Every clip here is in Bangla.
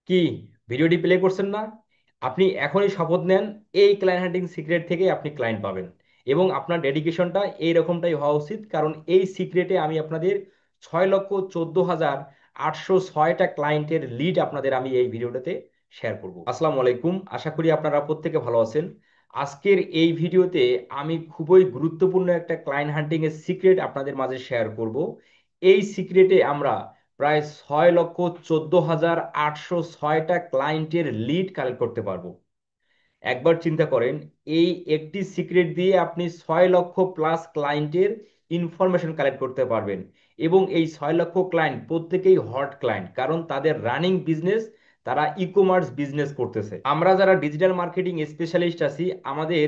কি ভিডিওটি প্লে করছেন না? আপনি এখনই শপথ নেন, এই ক্লায়েন্ট হান্টিং সিক্রেট থেকে আপনি ক্লায়েন্ট পাবেন। এবং আপনার ডেডিকেশনটা এই রকমটাই হওয়া উচিত, কারণ এই সিক্রেটে আমি আপনাদের 6,14,806টা ক্লায়েন্টের লিড আপনাদের আমি এই ভিডিওটাতে শেয়ার করব। আসসালামু আলাইকুম, আশা করি আপনারা প্রত্যেকে ভালো আছেন। আজকের এই ভিডিওতে আমি খুবই গুরুত্বপূর্ণ একটা ক্লায়েন্ট হান্টিং এর সিক্রেট আপনাদের মাঝে শেয়ার করব। এই সিক্রেটে আমরা প্রায় 6,14,806টা ক্লায়েন্টের লিড কালেক্ট করতে পারবো। একবার চিন্তা করেন, এই একটি সিক্রেট দিয়ে আপনি 6 লক্ষ+ ক্লায়েন্টের ইনফরমেশন কালেক্ট করতে পারবেন। এবং এই 6 লক্ষ ক্লায়েন্ট প্রত্যেকেই হট ক্লায়েন্ট, কারণ তাদের রানিং বিজনেস, তারা ই কমার্স বিজনেস করতেছে। আমরা যারা ডিজিটাল মার্কেটিং স্পেশালিস্ট আছি, আমাদের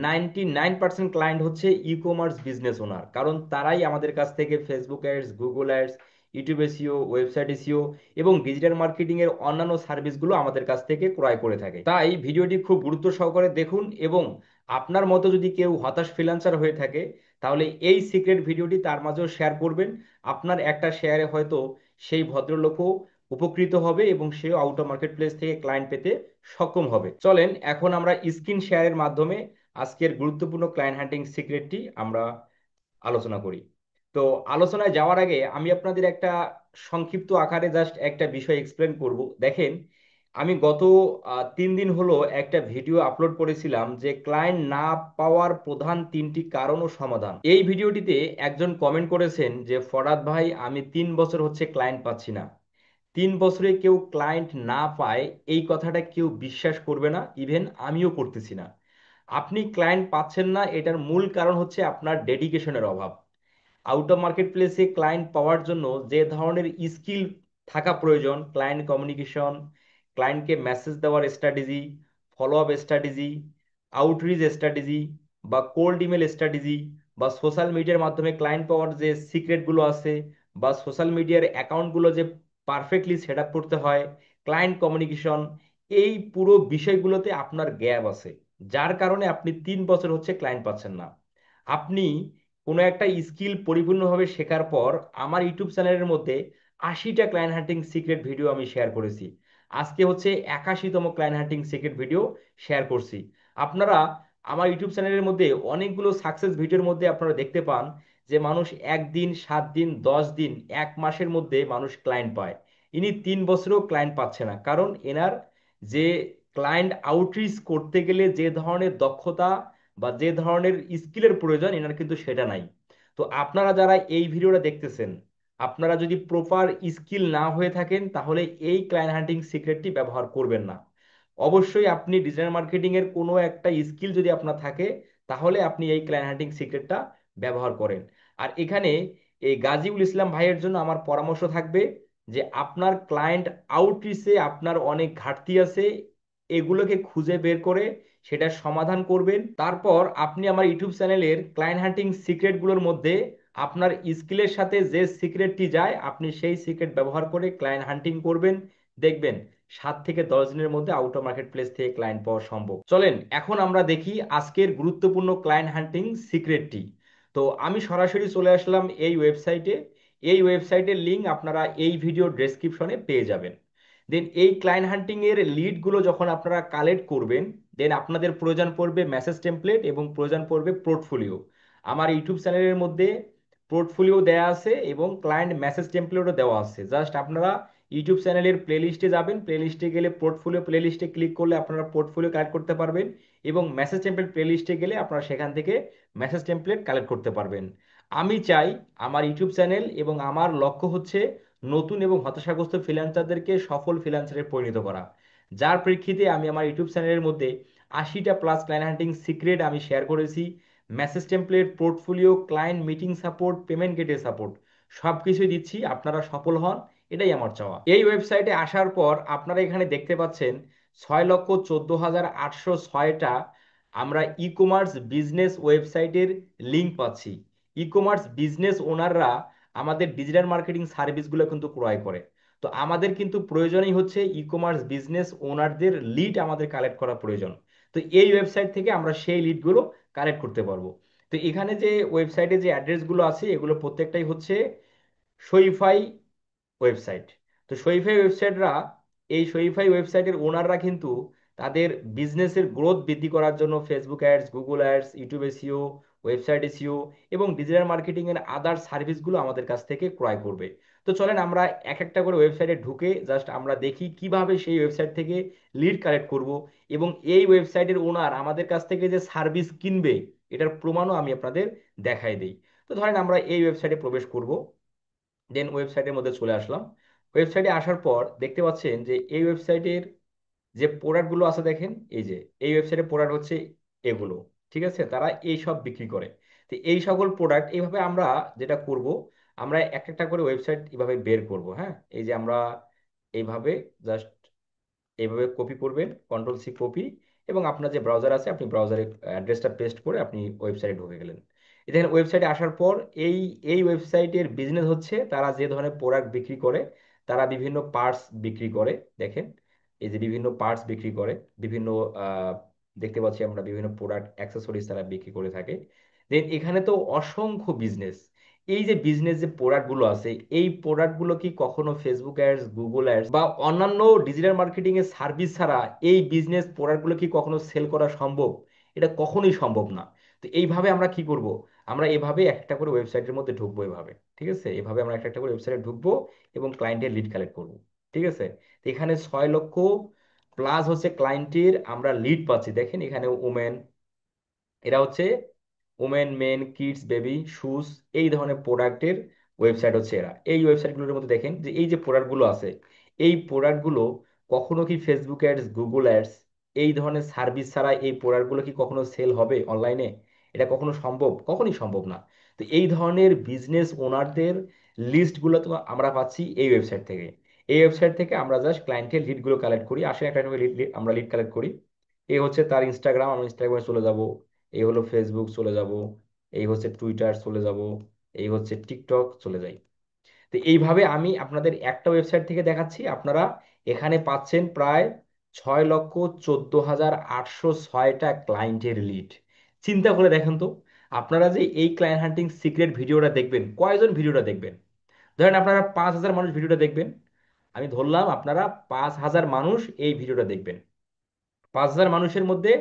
99% ক্লায়েন্ট হচ্ছে ই কমার্স বিজনেস ওনার, কারণ তারাই আমাদের কাছ থেকে Facebook ads, Google ads, YouTube SEO, website SEO এবং ডিজিটাল মার্কেটিং এর অন্যান্য সার্ভিসগুলো আমাদের কাছ থেকে ক্রয় করে থাকে। তাই ভিডিওটি খুব গুরুত্ব সহকারে দেখুন, এবং আপনার মতো যদি কেউ হতাশ ফ্রিল্যান্সার হয়ে থাকে, তাহলে এই সিক্রেট ভিডিওটি তার মাঝেও শেয়ার করবেন। আপনার একটা শেয়ারে হয়তো সেই ভদ্রলোকও উপকৃত হবে এবং সেও আউট অফ মার্কেট প্লেস থেকে ক্লায়েন্ট পেতে সক্ষম হবে। চলেন এখন আমরা স্ক্রিন শেয়ারের মাধ্যমে আজকের গুরুত্বপূর্ণ ক্লায়েন্ট হান্টিং সিক্রেটটি আমরা আলোচনা করি। তো আলোচনায় যাওয়ার আগে আমি আপনাদের একটা সংক্ষিপ্ত আকারে জাস্ট একটা বিষয় এক্সপ্লেন করব। দেখেন, আমি গত 3 দিন হলো একটা ভিডিও আপলোড করেছিলাম যে ক্লায়েন্ট না পাওয়ার প্রধান 3টি কারণ ও সমাধান। এই ভিডিওটিতে একজন কমেন্ট করেছেন যে ফরাদ ভাই, আমি 3 বছর হচ্ছে ক্লায়েন্ট পাচ্ছি না। 3 বছরে কেউ ক্লায়েন্ট না পায়, এই কথাটা কেউ বিশ্বাস করবে না, ইভেন আমিও করতেছি না। আপনি ক্লায়েন্ট পাচ্ছেন না, এটার মূল কারণ হচ্ছে আপনার ডেডিকেশনের অভাব। আউট অফ মার্কেট প্লেসে ক্লায়েন্ট পাওয়ার জন্য যে ধরনের স্কিল থাকা প্রয়োজন, ক্লায়েন্ট কমিউনিকেশন, ক্লায়েন্টকে মেসেজ দেওয়ার strategy, follow up strategy, outreach strategy, বা কোল্ড ইমেল স্ট্র্যাটেজি, বা সোশ্যাল মিডিয়ার মাধ্যমে ক্লায়েন্ট পাওয়ার যে সিক্রেটগুলো আছে, বা সোশ্যাল মিডিয়ার অ্যাকাউন্টগুলো যে পারফেক্টলি সেট আপ করতে হয়, ক্লায়েন্ট কমিউনিকেশন, এই পুরো বিষয়গুলোতে আপনার গ্যাপ আছে, যার কারণে আপনি 3 বছর হচ্ছে ক্লায়েন্ট পাচ্ছেন না। আপনি কোনো একটা স্কিল পরিপূর্ণভাবে শেখার পর আমার ইউটিউব চ্যানেলের মধ্যে 80টা ক্লায়েন্ট হান্টিং সিক্রেট ভিডিও আমি শেয়ার করেছি। আজকে হচ্ছে 81তম client hunting secret video share করছি। আপনারা আমার ইউটিউব চ্যানেলের মধ্যে অনেকগুলো সাকসেস ভিডিওর মধ্যে আপনারা দেখতে পান যে মানুষ 1 দিন, 7 দিন, 10 দিন, 1 মাসের মধ্যে মানুষ ক্লায়েন্ট পায়। ইনি 3 বছরেও ক্লায়েন্ট পাচ্ছে না, কারণ এনার যে ক্লায়েন্ট আউটরিচ করতে গেলে যে ধরনের দক্ষতা বা যে ধরনের স্কিলের প্রয়োজন, এনার কিন্তু সেটা নাই। তো আপনারা যারা এই ভিডিওটা দেখতেছেন, আপনারা যদি প্রপার স্কিল না হয়ে থাকেন, তাহলে এই ক্লায়েন্ট হান্টিং সিক্রেটটি ব্যবহার করবেন না। অবশ্যই আপনি ডিজিটাল মার্কেটিং এর কোনো একটা স্কিল যদি আপনার থাকে, তাহলে আপনি এই ক্লায়েন্ট হান্টিং সিক্রেটটা ব্যবহার করেন। আর এখানে এই গাজীউল ইসলাম ভাইয়ের জন্য আমার পরামর্শ থাকবে যে আপনার ক্লায়েন্ট আউটরিচে আপনার অনেক ঘাটতি আছে, এগুলোকে খুঁজে বের করে সেটা সমাধান করবেন। তারপর আপনি আমার ইউটিউব চ্যানেলের ক্লায়েন্ট হান্টিং সিক্রেটগুলোর মধ্যে আপনার স্কিলের সাথে যে সিক্রেটটি যায়, আপনি সেই সিক্রেট ব্যবহার করে ক্লায়েন্ট হান্টিং করবেন। দেখবেন 7 থেকে 10 দিনের মধ্যে আউট অফ মার্কেট প্লেস থেকে ক্লায়েন্ট পাওয়া সম্ভব। চলেন এখন আমরা দেখি আজকের গুরুত্বপূর্ণ ক্লায়েন্ট হান্টিং সিক্রেটটি। তো আমি সরাসরি চলে আসলাম এই ওয়েবসাইটে। এই ওয়েবসাইটের লিংক আপনারা এই ভিডিও ডেসক্রিপশনে পেয়ে যাবেন। দেন এই ক্লায়েন্ট হান্টিং এর লিড গুলো যখন আপনারা কালেক্ট করবেন, দেন আপনাদের প্রয়োজন পড়বে মেসেজ টেমপ্লেট এবং প্রয়োজন পড়বে পোর্টফোলিও। আমার ইউটিউব চ্যানেলের মধ্যে পোর্টফোলিও দেওয়া আছে এবং ক্লায়েন্ট মেসেজ টেমপ্লেটও দেওয়া আছে। জাস্ট আপনারা ইউটিউব চ্যানেলের প্লেলিস্টে যাবেন, প্লেলিস্টে গেলে পোর্টফোলিও প্লেলিস্টে ক্লিক করলে আপনারা পোর্টফোলিও কালেক্ট করতে পারবেন, এবং মেসেজ টেমপ্লেট প্লেলিস্টে গেলে আপনারা সেখান থেকে মেসেজ টেমপ্লেট কালেক্ট করতে পারবেন। আমি চাই আমার ইউটিউব চ্যানেল এবং আমার লক্ষ্য হচ্ছে নতুন এবং হতাশাগ্রস্ত ফ্রিল্যান্সারদেরকে সফল ফ্রিল্যান্সারে পরিণত করা। যার প্রেক্ষিতে আমি আমার ইউটিউব চ্যানেলের মধ্যে 80টা+ ক্লায়েন্ট হান্টিং সিক্রেট আমি শেয়ার করেছি। Message template, portfolio, client meeting support, payment gateway support, সব কিছুই দিচ্ছি, আপনারা সফল হন, এটাই আমার চাওয়া। এই ওয়েবসাইটে আসার পর আপনারা এখানে দেখতে পাচ্ছেন 6,14,806টা আমরা ই কমার্স বিজনেস ওয়েবসাইটের লিঙ্ক পাচ্ছি। ই কমার্স বিজনেস ওনাররা আমাদের ডিজিটাল মার্কেটিং সার্ভিসগুলো কিন্তু ক্রয় করে। তো আমাদের কিন্তু প্রয়োজনই হচ্ছে ই কমার্স বিজনেস ওনারদের লিড আমাদের কালেক্ট করা প্রয়োজন। তো এই ওয়েবসাইট থেকে আমরা সেই লিডগুলো কালেক্ট করতে পারবো। তো এখানে যে ওয়েবসাইটে যে অ্যাড্রেসগুলো আছে, এগুলো প্রত্যেকটাই হচ্ছে শরিফাই ওয়েবসাইট। তো শরিফাই ওয়েবসাইটরা এই শরীফাই ওয়েবসাইটের ওনাররা কিন্তু তাদের বিজনেসের গ্রোথ বৃদ্ধি করার জন্য Facebook ads, Google ads, YouTube SEO, website SEO এবং ডিজিটাল মার্কেটিং এর আদার সার্ভিসগুলো আমাদের কাছ থেকে ক্রয় করবে। তো চলেন আমরা এক একটা করে ওয়েবসাইটে ঢুকে জাস্ট আমরা দেখি কিভাবে সেই ওয়েবসাইট থেকে লিড কালেক্ট করব, এবং এই ওয়েবসাইটের ওনার আমাদের কাছ থেকে যে সার্ভিস কিনবে এটার প্রমাণও আমি আপনাদের দেখাই দিই। তো ধরেন আমরা এই ওয়েবসাইটে প্রবেশ করব, দেন ওয়েবসাইটের মধ্যে চলে আসলাম। ওয়েবসাইটে আসার পর দেখতে পাচ্ছেন যে এই ওয়েবসাইটের যে প্রোডাক্টগুলো আছে দেখেন, এই যে এই ওয়েবসাইটের প্রোডাক্ট হচ্ছে এগুলো। ঠিক আছে, তারা এই সব বিক্রি করে। তো এই সকল প্রোডাক্ট এইভাবে আমরা যেটা করব, আমরা এক একটা করে ওয়েবসাইট এইভাবে বের করব। হ্যাঁ, এই যে আমরা এইভাবে জাস্ট এইভাবে কপি করবেন, কন্ট্রোল সি কপি, এবং আপনার যে ব্রাউজার আছে আপনি ব্রাউজারে অ্যাড্রেসটা পেস্ট করে আপনি ওয়েবসাইটে ঢুকে গেলেন। দেখেন ওয়েবসাইটে আসার পর এই এই ওয়েবসাইটের বিজনেস হচ্ছে তারা যে ধরনের প্রোডাক্ট বিক্রি করে, তারা বিভিন্ন পার্টস বিক্রি করে। দেখেন এই যে বিভিন্ন পার্টস বিক্রি করে, বিভিন্ন আহ, দেখতে পাচ্ছি আমরা বিভিন্ন প্রোডাক্ট অ্যাক্সেসরিজ তারা বিক্রি করে থাকে। দেন এখানে তো অসংখ্য বিজনেস। এই যে বিজনেস যে প্রোডাক্ট গুলো আছে, এই প্রোডাক্ট গুলো কি কখনো ফেসবুক অ্যাডস, গুগল অ্যাডস বা অন্যান্য ডিজিটাল মার্কেটিং এর সার্ভিস ছাড়া এই বিজনেস প্রোডাক্ট গুলো কি কখনো সেল করা সম্ভব? এটা কখনোই সম্ভব না। তো এইভাবে আমরা কি করব, আমরা এভাবে একটা করে ওয়েবসাইটের মধ্যে ঢুকবো এভাবে। ঠিক আছে, এভাবে আমরা একটা একটা করে ওয়েবসাইটে ঢুকবো এবং ক্লায়েন্টের লিড কালেক্ট করব। ঠিক আছে, তো এখানে 6 লক্ষ প্লাস হচ্ছে ক্লায়েন্টের আমরা লিড পাচ্ছি। দেখেন এখানে ওমেন, এরা হচ্ছে women, men, kids, baby, shoes, এই ধরনের প্রোডাক্টের ওয়েবসাইট হচ্ছে এরা। এই ওয়েবসাইটগুলোর মধ্যে দেখেন যে এই যে প্রোডাক্টগুলো আছে, এই প্রোডাক্টগুলো কখনো কি ফেসবুক অ্যাডস, গুগল অ্যাডস এই ধরনের সার্ভিস ছাড়া এই প্রোডাক্টগুলো কি কখনো সেল হবে অনলাইনে? এটা কখনো সম্ভব? কখনোই সম্ভব না। তো এই ধরনের বিজনেস ওনারদের লিস্টগুলো তো আমরা পাচ্ছি এই ওয়েবসাইট থেকে। এই ওয়েবসাইট থেকে আমরা জাস্ট ক্লায়েন্টের লিডগুলো কালেক্ট করি। আসলে একটা আমরা লিড কালেক্ট করি। এই হচ্ছে তার ইনস্টাগ্রাম, আমি ইনস্টাগ্রামে চলে যাব। এই হলো ফেসবুক, চলে যাব। এই হচ্ছে টুইটার, চলে যাব। এই হচ্ছে টিকটক, চলে যাই। তো এইভাবে আমি আপনাদের একটা ওয়েবসাইট থেকে দেখাচ্ছি। আপনারা এখানে পাচ্ছেন প্রায় 6,14,806টা ক্লায়েন্টের লিড। চিন্তা করে দেখেন তো, আপনারা যে এই ক্লায়েন্ট হান্টিং সিক্রেট ভিডিওটা দেখবেন, কয়জন ভিডিওটা দেখবেন? ধরেন আপনারা 5,000 মানুষ ভিডিওটা দেখবেন। আমি ধরলাম আপনারা 5,000 মানুষ এই ভিডিওটা দেখবেন। 5,000 মানুষের মধ্যে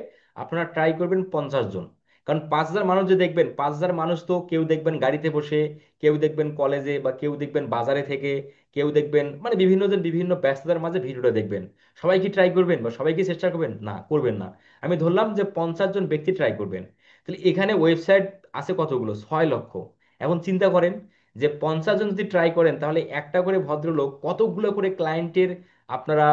আপনারা ট্রাই করবেন 50 জন। কারণ 5,000 মানুষ যে দেখবেন, 5,000 মানুষ তো কেউ দেখবেন গাড়িতে বসে, কেউ দেখবেন কলেজে, বা কেউ দেখবেন বাজারে থেকে, কেউ দেখবেন মানে বিভিন্ন জন বিভিন্ন ব্যস্ততার মাঝে ভিডিওটা দেখবেন। সবাই কি ট্রাই করবেন বা সবাই কি চেষ্টা করবেন? না, করবেন না। আমি ধরলাম যে 50 জন ব্যক্তি ট্রাই করবেন। তাহলে এখানে ওয়েবসাইট আছে কতগুলো? 6 লক্ষ। এখন চিন্তা করেন যে 50 জন যদি ট্রাই করেন তাহলে একটা করে ভদ্রলোক কতগুলো করে ক্লায়েন্টের আপনারা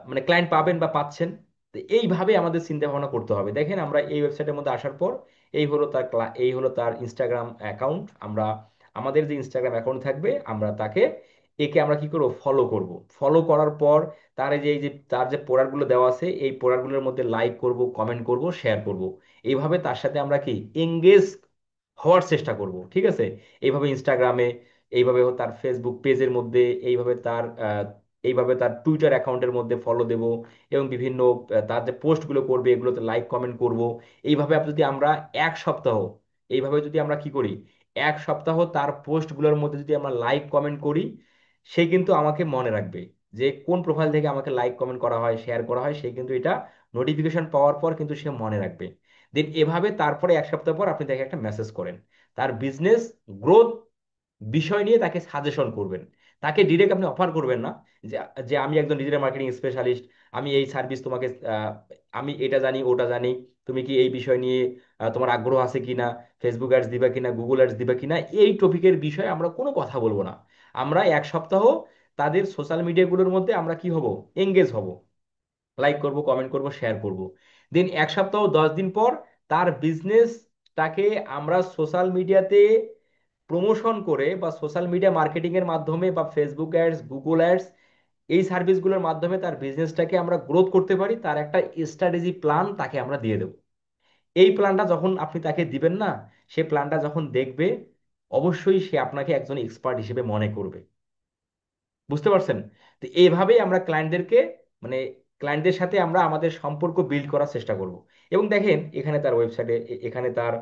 মানে ক্লায়েন্ট পাবেন বা পাচ্ছেন। তো এইভাবে আমাদের চিন্তা ভাবনা করতে হবে। দেখেন আমরা এই ওয়েবসাইটের মধ্যে আসার পর এই হলো তার ইনস্টাগ্রাম অ্যাকাউন্ট। আমরা আমাদের যে ইনস্টাগ্রাম অ্যাকাউন্ট থাকবে আমরা তাকে একে আমরা কি করব, ফলো করব। ফলো করার পর তার এই যে তার যে প্রোডাক্টগুলো দেওয়া আছে এই প্রোডাক্টগুলোর মধ্যে লাইক করব, কমেন্ট করব, শেয়ার করব। এইভাবে তার সাথে আমরা কি এঙ্গেজ হওয়ার চেষ্টা করব। ঠিক আছে, এইভাবে ইনস্টাগ্রামে, এইভাবে তার ফেসবুক পেজের মধ্যে, এইভাবে তার টুইটার অ্যাকাউন্টের মধ্যে ফলো দেব, এবং বিভিন্ন তার যে পোস্টগুলো করবে এগুলোতে লাইক কমেন্ট করব। এইভাবে যদি আমরা 1 সপ্তাহ, এইভাবে যদি আমরা কি করি, 1 সপ্তাহ তার পোস্টগুলোর মধ্যে যদি আমরা লাইক কমেন্ট করি, সে কিন্তু আমাকে মনে রাখবে যে কোন প্রোফাইল থেকে আমাকে লাইক কমেন্ট করা হয়, শেয়ার করা হয়। সে কিন্তু এটা নোটিফিকেশন পাওয়ার পর কিন্তু সে মনে রাখবে। দেন এভাবে তারপরে 1 সপ্তাহ পর আপনি তাকে একটা মেসেজ করেন, তার বিজনেস গ্রোথ বিষয় নিয়ে তাকে সাজেশন করবেন। তাকে ডিরেক্ট আপনি অফার করবেন না যে যে আমি একজন ডিজিটাল মার্কেটিং স্পেশালিস্ট, আমি এই সার্ভিস তোমাকে আমি এটা জানি ওটা জানি, তুমি কি এই বিষয় নিয়ে তোমার আগ্রহ আছে কিনা, ফেসবুক অ্যাডস দিবা কিনা, গুগল অ্যাডস দিবা কিনা, এই টপিকের বিষয়ে আমরা কোনো কথা বলবো না। আমরা 1 সপ্তাহ তাদের সোশ্যাল মিডিয়াগুলোর মধ্যে আমরা কি হব, এঙ্গেজ হব, লাইক করব, কমেন্ট করব, শেয়ার করব। দেন 1 সপ্তাহ 10 দিন পর তার বিজনেসটাকে আমরা সোশ্যাল মিডিয়াতে প্রমোশন করে বা সোশ্যাল মিডিয়া মার্কেটিং এর মাধ্যমে বা ফেসবুক অ্যাডস, গুগল অ্যাডস এই সার্ভিসগুলোর মাধ্যমে তার বিজনেসটাকে আমরা গ্রোথ করতে পারি, তার একটা স্ট্র্যাটেজি প্ল্যান তাকে আমরা দিয়ে দেবো। এই প্ল্যানটা যখন আপনি তাকে দিবেন না, সে প্ল্যানটা যখন দেখবে অবশ্যই সে আপনাকে একজন এক্সপার্ট হিসেবে মনে করবে। বুঝতে পারছেন? তো এইভাবেই আমরা ক্লায়েন্টদেরকে মানে ক্লায়েন্টদের সাথে আমরা আমাদের সম্পর্ক বিল্ড করার চেষ্টা করব। এবং দেখেন এখানে তার ওয়েবসাইটে এখানে তার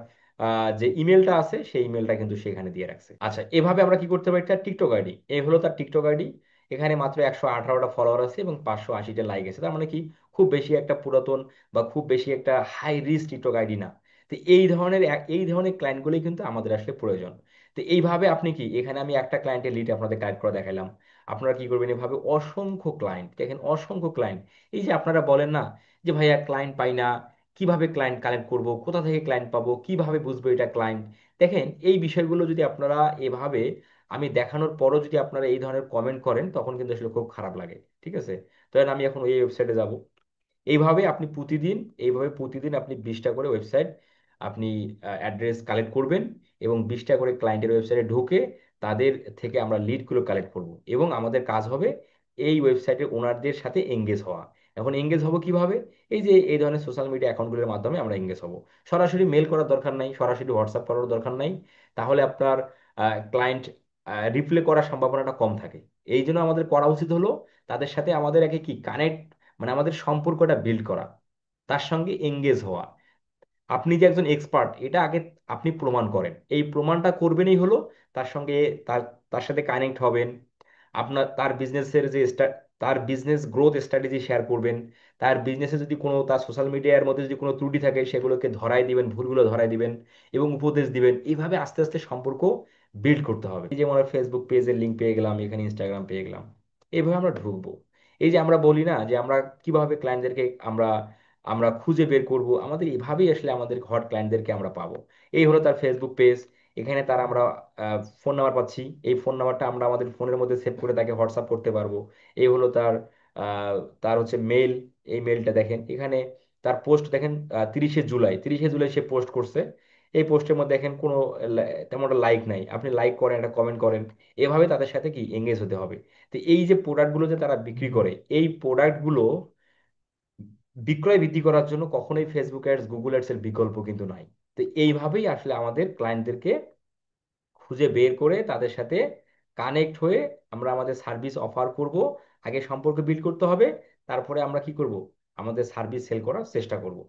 যে ইমেলটা আছে সেই ইমেলটা কিন্তু সেখানে দিয়ে রাখছে। আচ্ছা, এভাবে আমরা কি করতে পারি, তার টিকটক আইডি, এই হলো তার টিকটক আইডি। এখানে মাত্র 118টা ফলোয়ার আছে এবং 580টা লাইক আছে। তার মানে কি, খুব বেশি একটা পুরাতন বা খুব বেশি একটা হাই রিস্ক টিকটক আইডি না। তো এই ধরনের ক্লায়েন্টগুলোই কিন্তু আমাদের আসলে প্রয়োজন। তো এইভাবে আপনি কি, এখানে আমি একটা ক্লায়েন্টের লিড আপনাদের কালেক্ট করে দেখালাম। আপনারা কি করবেন, এভাবে অসংখ্য ক্লায়েন্ট দেখেন, অসংখ্য ক্লায়েন্ট। এই যে আপনারা বলেন না যে ভাইয়া ক্লায়েন্ট পাই না, কিভাবে ক্লায়েন্ট কালেক্ট করব, কোথা থেকে ক্লায়েন্ট পাবো, কিভাবে বুঝবো এটা ক্লায়েন্ট। দেখেন এই বিষয়গুলো যদি আপনারা এভাবে, আমি দেখানোর পরও যদি আপনারা এই ধরনের কমেন্ট করেন, তখন কিন্তু আসলে খুব খারাপ লাগে। ঠিক আছে? তো আমি এখন ওই ওয়েবসাইটে যাব। এইভাবে আপনি প্রতিদিন, এইভাবে প্রতিদিন আপনি 20টা করে ওয়েবসাইট আপনি অ্যাড্রেস কালেক্ট করবেন, এবং 20টা করে ক্লায়েন্টের ওয়েবসাইটে ঢুকে তাদের থেকে আমরা লিডগুলো কালেক্ট করব, এবং আমাদের কাজ হবে এই ওয়েবসাইটের ওনারদের সাথে এঙ্গেজ হওয়া। এখন এঙ্গেজ হব কিভাবে? এই যে এই ধরনের সোশ্যাল মিডিয়া অ্যাকাউন্টগুলোর মাধ্যমে আমরা এঙ্গেজ হব। সরাসরি মেল করার দরকার নাই, সরাসরি হোয়াটসঅ্যাপ করার দরকার নাই। তাহলে আপনার ক্লায়েন্ট রিপ্লে করার সম্ভাবনাটা কম থাকে। এই জন্য আমাদের করা উচিত হলো তাদের সাথে আমাদের একে কি কানেক্ট, মানে আমাদের সম্পর্কটা বিল্ড করা, তার সঙ্গে এঙ্গেজ হওয়া। আপনি যে একজন এক্সপার্ট এটা আগে আপনি প্রমাণ করেন, এই প্রমাণটা করবেনই হলো। তার সঙ্গে তার তার সাথে কানেক্ট হবেন। আপনার তার বিজনেসের যে তার বিজনেস গ্রোথ স্ট্র্যাটেজি শেয়ার করবেন। তার বিজনেসে যদি কোনো, তার সোশ্যাল মিডিয়ার মধ্যে যদি কোনো ত্রুটি থাকে সেগুলোকে ধরাই দিবেন, ভুলগুলো ধরাই দিবেন এবং উপদেশ দিবেন। এইভাবে আস্তে আস্তে সম্পর্ক বিল্ড করতে হবে। এই যে আমরা ফেসবুক পেজের লিঙ্ক পেয়ে গেলাম, এখানে ইনস্টাগ্রাম পেয়ে গেলাম, এইভাবে আমরা ঢুকবো। এই যে আমরা বলি না যে আমরা কিভাবে ক্লায়েন্টদেরকে আমরা আমরা খুঁজে বের করব, আমাদের এভাবেই আসলে আমাদের হট ক্লায়েন্টদেরকে আমরা পাবো। এই হলো তার ফেসবুক পেজ। এখানে তার আমরা ফোন নাম্বার পাচ্ছি, এই ফোন নাম্বারটা আমরা আমাদের ফোনের মধ্যে সেভ করে তাকে হোয়াটসঅ্যাপ করতে পারবো। এই হলো তার তার হচ্ছে মেল। এই মেলটা দেখেন এখানে। তার পোস্ট দেখেন, 30শে জুলাই, 30শে জুলাই সে পোস্ট করছে। এই পোস্টের মধ্যে দেখেন কোনো তেমন একটা লাইক নাই, আপনি লাইক করেন, একটা কমেন্ট করেন। এভাবে তাদের সাথে কি এঙ্গেজ হতে হবে। তো এই যে প্রোডাক্টগুলো যে তারা বিক্রি করে, এই প্রোডাক্টগুলো বিক্রয় বৃদ্ধি করার জন্য কখনোই ফেসবুক অ্যাডস, গুগল অ্যাডস এর বিকল্প কিন্তু নাই। তো এইভাবেই আসলে আমাদের ক্লায়েন্টদেরকে খুঁজে বের করে তাদের সাথে কানেক্ট হয়ে আমরা আমাদের সার্ভিস অফার করব। আগে সম্পর্ক বিল্ড করতে হবে, তারপরে আমরা কি করব, আমাদের সার্ভিস সেল করার চেষ্টা করব।